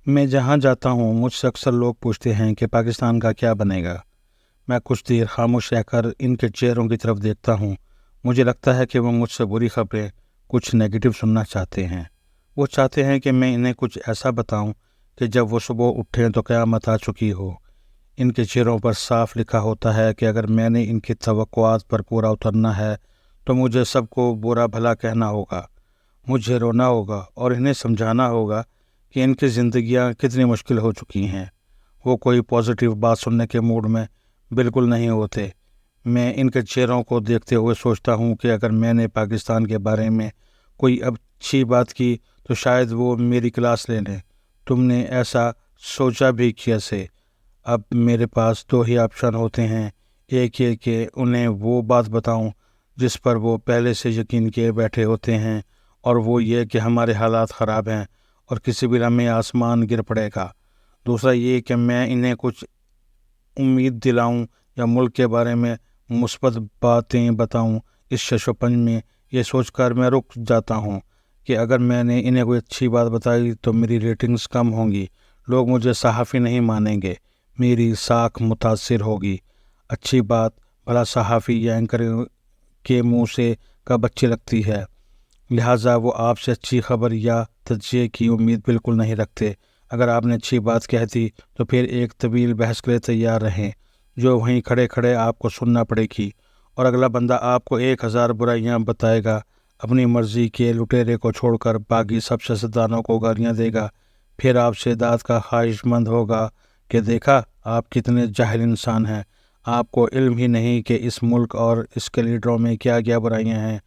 میں جہاں جاتا ہوں مجھ سے اکثر لوگ پوچھتے ہیں کہ پاکستان کا کیا بنے گا۔ میں کچھ دیر خاموش رہ کر ان کے چہروں کی طرف دیکھتا ہوں۔ مجھے لگتا ہے کہ وہ مجھ سے بری خبریں، کچھ نیگیٹو سننا چاہتے ہیں۔ وہ چاہتے ہیں کہ میں انہیں کچھ ایسا بتاؤں کہ جب وہ صبح اٹھیں تو قیامت آ چکی ہو۔ ان کے چہروں پر صاف لکھا ہوتا ہے کہ اگر میں نے ان کی توقعات پر پورا اترنا ہے تو مجھے سب کو برا بھلا کہنا ہوگا، مجھے رونا ہوگا اور انہیں سمجھانا ہوگا کہ ان کی زندگیاں کتنی مشکل ہو چکی ہیں۔ وہ کوئی پازیٹیو بات سننے کے موڈ میں بالکل نہیں ہوتے۔ میں ان کے چہروں کو دیکھتے ہوئے سوچتا ہوں کہ اگر میں نے پاکستان کے بارے میں کوئی اچھی بات کی تو شاید وہ میری کلاس لے لیں۔ تم نے ایسا سوچا بھی کیسے؟ اب میرے پاس دو ہی آپشن ہوتے ہیں، ایک یہ کہ انہیں وہ بات بتاؤں جس پر وہ پہلے سے یقین کیے بیٹھے ہوتے ہیں، اور وہ یہ کہ ہمارے حالات خراب ہیں اور کسی بھی لمحے آسمان گر پڑے گا۔ دوسرا یہ کہ میں انہیں کچھ امید دلاؤں یا ملک کے بارے میں مثبت باتیں بتاؤں۔ اس شش و پنج میں یہ سوچ کر میں رک جاتا ہوں کہ اگر میں نے انہیں کوئی اچھی بات بتائی تو میری ریٹنگز کم ہوں گی، لوگ مجھے صحافی نہیں مانیں گے، میری ساکھ متاثر ہوگی۔ اچھی بات بھلا صحافی یا اینکر کے منہ سے کب اچھی لگتی ہے؟ لہٰذا وہ آپ سے اچھی خبر یا تجزیے کی امید بالکل نہیں رکھتے۔ اگر آپ نے اچھی بات کہہ دی تو پھر ایک طویل بحث کے لیے تیار رہیں، جو وہیں کھڑے کھڑے آپ کو سننا پڑے گی، اور اگلا بندہ آپ کو 1000 برائیاں بتائے گا، اپنی مرضی کے لٹیرے کو چھوڑ کر باقی سب سیاستدانوں کو گالیاں دے گا، پھر آپ سے داد کا خواہش مند ہوگا کہ دیکھا آپ کتنے جاہل انسان ہیں، آپ کو علم ہی نہیں کہ اس ملک اور اس کے لیڈروں میں کیا کیا برائیاں ہیں،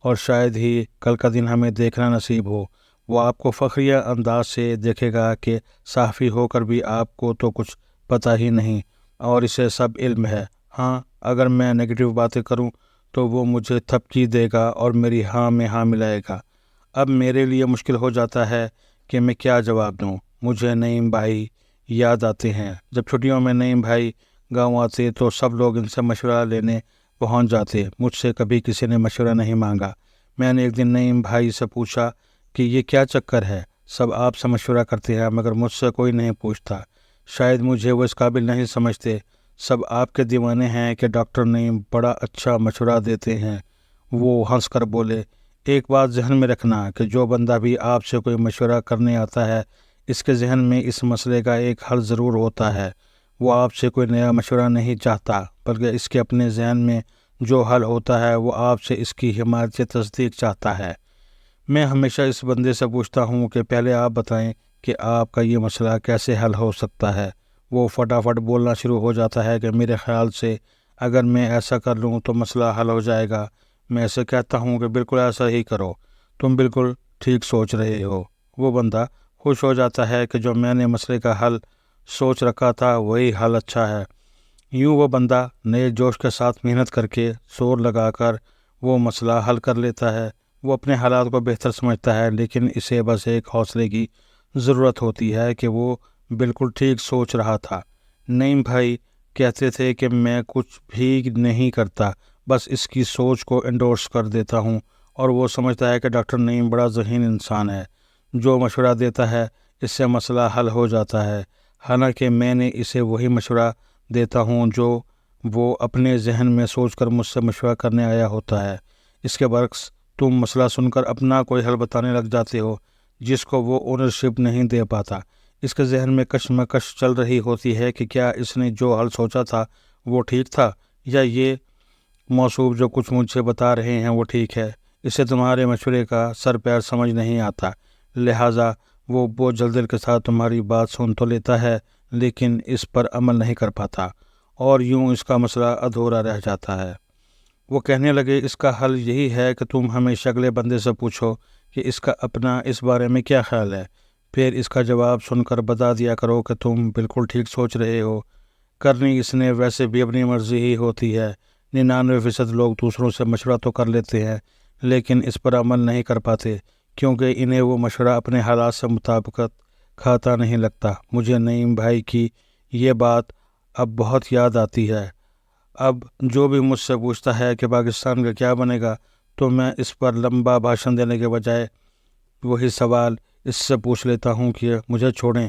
اور شاید ہی کل کا دن ہمیں دیکھنا نصیب ہو۔ وہ آپ کو فخریہ انداز سے دیکھے گا کہ صحافی ہو کر بھی آپ کو تو کچھ پتہ ہی نہیں اور اسے سب علم ہے۔ ہاں، اگر میں نیگیٹو باتیں کروں تو وہ مجھے تھپکی دے گا اور میری ہاں میں ہاں ملائے گا۔ اب میرے لیے مشکل ہو جاتا ہے کہ میں کیا جواب دوں۔ مجھے نعیم بھائی یاد آتے ہیں۔ جب چھٹیوں میں نعیم بھائی گاؤں آتے تو سب لوگ ان سے مشورہ لینے پہنچ جاتے۔ مجھ سے کبھی کسی نے مشورہ نہیں مانگا۔ میں نے ایک دن نعیم بھائی سے پوچھا کہ یہ کیا چکر ہے، سب آپ سے مشورہ کرتے ہیں مگر مجھ سے کوئی نہیں پوچھتا۔ شاید مجھے وہ اس قابل نہیں سمجھتے، سب آپ کے دیوانے ہیں کہ ڈاکٹر نعیم بڑا اچھا مشورہ دیتے ہیں۔ وہ ہنس کر بولے، ایک بات ذہن میں رکھنا کہ جو بندہ بھی آپ سے کوئی مشورہ کرنے آتا ہے اس کے ذہن میں اس مسئلے کا ایک حل ضرور ہوتا ہے۔ وہ آپ سے کوئی نیا مشورہ نہیں چاہتا بلکہ اس کے اپنے ذہن میں جو حل ہوتا ہے وہ آپ سے اس کی حمایت سے تصدیق چاہتا ہے۔ میں ہمیشہ اس بندے سے پوچھتا ہوں کہ پہلے آپ بتائیں کہ آپ کا یہ مسئلہ کیسے حل ہو سکتا ہے۔ وہ فٹافٹ بولنا شروع ہو جاتا ہے کہ میرے خیال سے اگر میں ایسا کر لوں تو مسئلہ حل ہو جائے گا۔ میں اسے کہتا ہوں کہ بالکل ایسا ہی کرو، تم بالکل ٹھیک سوچ رہے ہو۔ وہ بندہ خوش ہو جاتا ہے کہ جو میں نے مسئلے کا حل سوچ رکھا تھا وہی حل اچھا ہے۔ یوں وہ بندہ نئے جوش کے ساتھ محنت کر کے زور لگا کر وہ مسئلہ حل کر لیتا ہے۔ وہ اپنے حالات کو بہتر سمجھتا ہے لیکن اسے بس ایک حوصلے کی ضرورت ہوتی ہے کہ وہ بالکل ٹھیک سوچ رہا تھا۔ نعیم بھائی کہتے تھے کہ میں کچھ بھی نہیں کرتا، بس اس کی سوچ کو انڈورس کر دیتا ہوں، اور وہ سمجھتا ہے کہ ڈاکٹر نعیم بڑا ذہین انسان ہے، جو مشورہ دیتا ہے اس سے مسئلہ حل ہو جاتا ہے۔ حالانکہ میں نے اسے وہی مشورہ دیتا ہوں جو وہ اپنے ذہن میں سوچ کر مجھ سے مشورہ کرنے آیا ہوتا ہے۔ اس کے برعکس تم مسئلہ سن کر اپنا کوئی حل بتانے لگ جاتے ہو جس کو وہ اونرشپ نہیں دے پاتا۔ اس کے ذہن میں کشمکش چل رہی ہوتی ہے کہ کیا اس نے جو حل سوچا تھا وہ ٹھیک تھا، یا یہ موصوف جو کچھ مجھ سے بتا رہے ہیں وہ ٹھیک ہے۔ اسے تمہارے مشورے کا سر پیر سمجھ نہیں آتا، لہٰذا وہ بہت جلد دل کے ساتھ تمہاری بات سن تو لیتا ہے لیکن اس پر عمل نہیں کر پاتا، اور یوں اس کا مسئلہ ادھورا رہ جاتا ہے۔ وہ کہنے لگے، اس کا حل یہی ہے کہ تم ہمیشہ اگلے بندے سے پوچھو کہ اس کا اپنا اس بارے میں کیا خیال ہے، پھر اس کا جواب سن کر بتا دیا کرو کہ تم بالکل ٹھیک سوچ رہے ہو۔ کرنی اس نے ویسے بھی اپنی مرضی ہی ہوتی ہے۔ 99% لوگ دوسروں سے مشورہ تو کر لیتے ہیں لیکن اس پر عمل نہیں کر پاتے کیونکہ انہیں وہ مشورہ اپنے حالات سے مطابقت کھاتا نہیں لگتا۔ مجھے نعیم بھائی کی یہ بات اب بہت یاد آتی ہے۔ اب جو بھی مجھ سے پوچھتا ہے کہ پاکستان کا کیا بنے گا تو میں اس پر لمبا بھاشن دینے کے بجائے وہی سوال اس سے پوچھ لیتا ہوں کہ مجھے چھوڑیں،